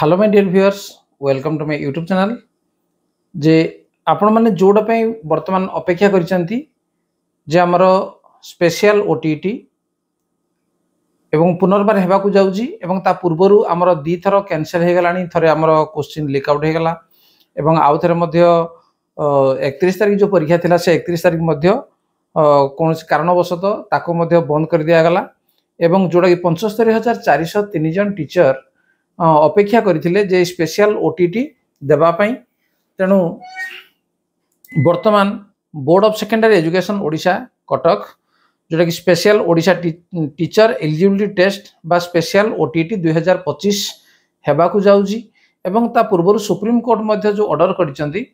Hello my dear viewers, welcome to my YouTube channel. जे आपण माने जोडा पे वर्तमान अपेक्षा करिसंती जे हमर स्पेशल ओटीटी एवं पुनर्बार हेबा को जाउजी एवं ता पूर्वरु हमर दी थर कैंसिल हे गलानी। थरे हमर क्वेश्चन लीक आउट हे गला एवं आउ थरे मध्य 31 तारिख जो परीक्षा थिला से 31 तारिख मध्य कोन कारणवशत ताको मध्य बंद कर दिया गला एवं जोडा कि 75,403 जन टीचर अपेक्षा करथिले जे स्पेशल ओटीटी देबा पई। तेणु वर्तमान board of secondary education Odisha Cuttack जोटा कि special Odisha teacher eligibility test बा स्पेशल ओटीटी 2025 हेबा को जाउजी एवं ता पूर्व सुप्रीम कोर्ट मध्य जो ऑर्डर करिसंती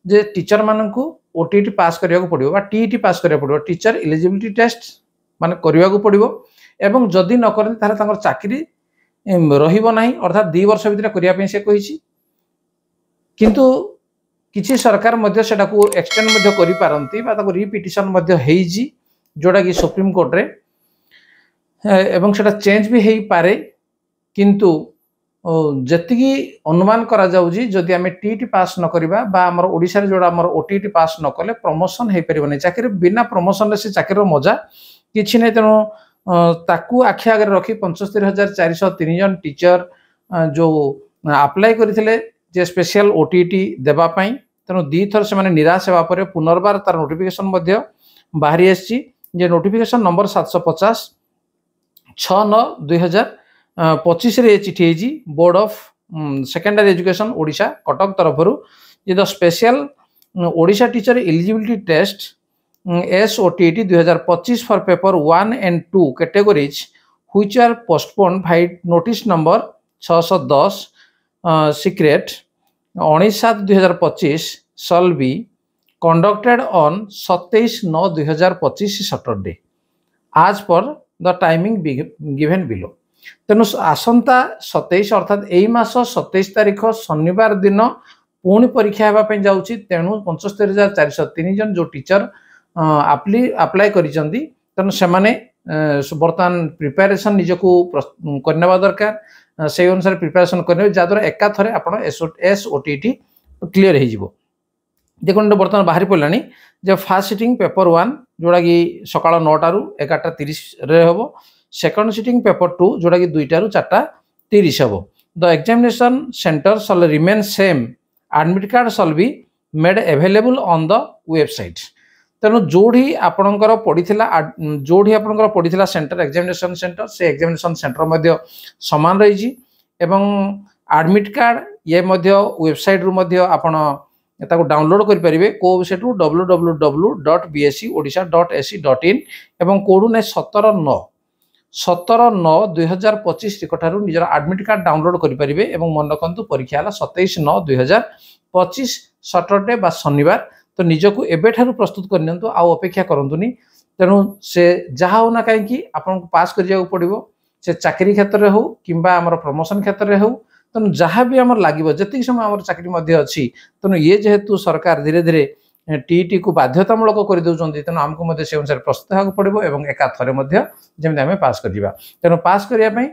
जे टीचर माननकु ओटीटी पास करिया को पड़िबो बा टीईटी पास करिया पड़िबो, टीचर एलिजिबिलिटी टेस्ट माने करिया को पड़िबो एवं जदी न करन तारे तांकर चाकरी रहिबो नाही, अर्थात 2 वर्ष भितर करिया पे से कहिछि। किंतु किछि सरकार मध्य सेटा को एक्सटेंड मध्य करि पारंती बा ताको रिपिटिशन मध्य हेइजी जोडा कि सुप्रीम कोर्ट रे एवं सेटा चेंज भी हेइ पारे। किंतु जतिकी अनुमान करा जाउजी जदि आमे टीटी पास न करिबा बा हमर ओडिसा रे जोडा हमर ओटीटी पास न कले प्रमोशन हेइ परिबो नै। चाकरी बिना प्रमोशन रे से चाकरी रो मजा किछि नै। तेनो ताकू आखि आगे रखी 75,403 जन टीचर जो अप्लाई करथिले जे स्पेशल ओटीटी देबा पई। तेनो दी थर से माने निराश हेबा परे पुनर्बार तार नोटिफिकेशन मध्य बाहरी आछि जे नोटिफिकेशन नंबर 750 6/9/2025 रे चिठी हेजी board of secondary education Odisha Cuttack तरफरु जे the special Odisha teacher eligibility test SOTT 2025 for paper 1 and 2 categories which are postponed by notice number 610 secret 19/7/2025 shall be conducted on 27/9/2025 Saturday as per the timing given below। तेनु आसंता 27 अर्थात एई मास 27 तारिख शनिवार दिन पुणी परीक्षा हेबा पे जाउची। तेनु 75,403 जन जो टीचर अप्लाई करिसंती तेनु से माने वर्तमान प्रिपरेशन निजको करनेबा दरकार। से अनुसार प्रिपरेशन करने जा द्वारा एका थरे आपण SOTT क्लियर हे जिवो। देखो वर्तमान बाहरी पड़लानी जे फास्ट सिटिंग पेपर 1 जोड़ा कि सकाळ 9 टारू 11:30 रे हबो। सेकंड सिटिंग पेपर 2 जोड़ा कि 2 टारू 4:30 हबो। The examination centre shall remain same, admit card shall be made available on the website. तेणु जोड़ी आपणकर पड़ीथिला जोड़ी आपणकर पड़ीथिला सेंटर एग्जामिनेशन सेंटर से एग्जामिनेशन सेंटर मध्य समान रही एवं एडमिट कार्ड ये मध्य वेबसाइट रु मध्य आपण ताको डाउनलोड करि परिबे। को वेबसाइट रु www.bscodisha.ac.in एवं कोडु ने 17/9/2025 टिकटारु निजर एडमिट कार्ड डाउनलोड करि परिबे एवं मन रखंतु परीक्षा हला 27/9/2025 सैटरडे बा शनिवार। तो निजको एबेठारु प्रस्तुत करनियंतु आ अपेक्षा करंतुनी। तेणु से जहा होना कहीं आपन पास कर जाऊ पड़िबो, से चाकरी क्षेत्र रे हो किंबा हमर प्रमोशन क्षेत्र रे हो। तेणु जहा भी हमर लागिबो जति समय हमर चाकरी मध्य अछि। तेणु ये जेहेतु सरकार धीरे धीरे टीईटी को बाध्यतामूलक कर दउचंती, तेणु हमको मध्य से अनुसार प्रस्तुत होगा पड़िबो एवं एका थरे मध्य जेमि हमें पास कर दिबा। तेणु पास करिया पई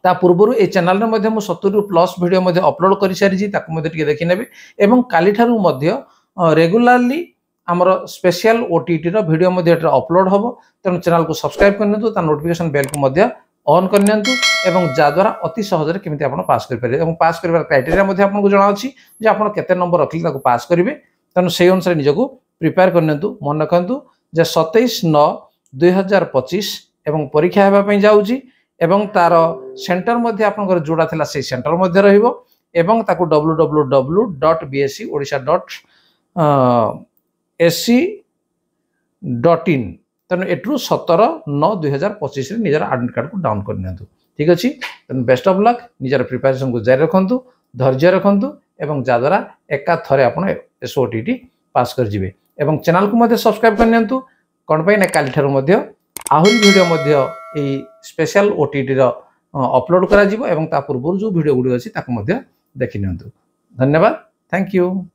ता पूर्वरु ए चैनल रे मध्य मु 70+ वीडियो मध्य अपलोड करि सारिजी, ताकु मध्य टिके देखि नेबे एवं काली ठारु मध्य रेगुलारली आमर स्पेशल ओटीटी रो वीडियो मध्य अपलोड होबो। तेणु चैनल को सब्सक्राइब करनियंतु, ता नोटिफिकेशन बेल को मध्य ऑन करनियंतु एवं जा द्वारा अति सहज रे केमिति आपण पास कर परिबे एवं पास करबार क्राइटेरिया मध्य आपन को जणा अछि जे आपण केते नंबर रखिले ताको पास करिवे। तेणु सेही अनुसार निजको प्रिपेयर करनियंतु। मन रखंतु जे 27/9/2025 एवं परीक्षा हेबा पई जाउची एवं तार सेंटर मध्य आपन जोड़ा थिला से सेंटर मध्य रहिबो एवं ताको www.bscodisha.ac.in तेणु एट्रू 17/9/2025 निजर एडमिट कार्ड को डाउन करनियंतु। ठीक अछि। तेणु बेस्ट ऑफ लक, निजर प्रिपरेशन को जारी रखंतु, धैर्य रखंतु एवं जा द्वारा एका थरे आपण SOTT पास कर जिवे एवं चैनल को मध्य सब्सक्राइब करनियंतु। कोन पई ने काली ठारु मध्य आहुरी वीडियो मध्य ए स्पेशल ओटीटी रो अपलोड करा जिवो एवं ता पूर्व जो वीडियो गुडी अछि ताको मध्य देखि नियंतु। धन्यवाद। Thank you.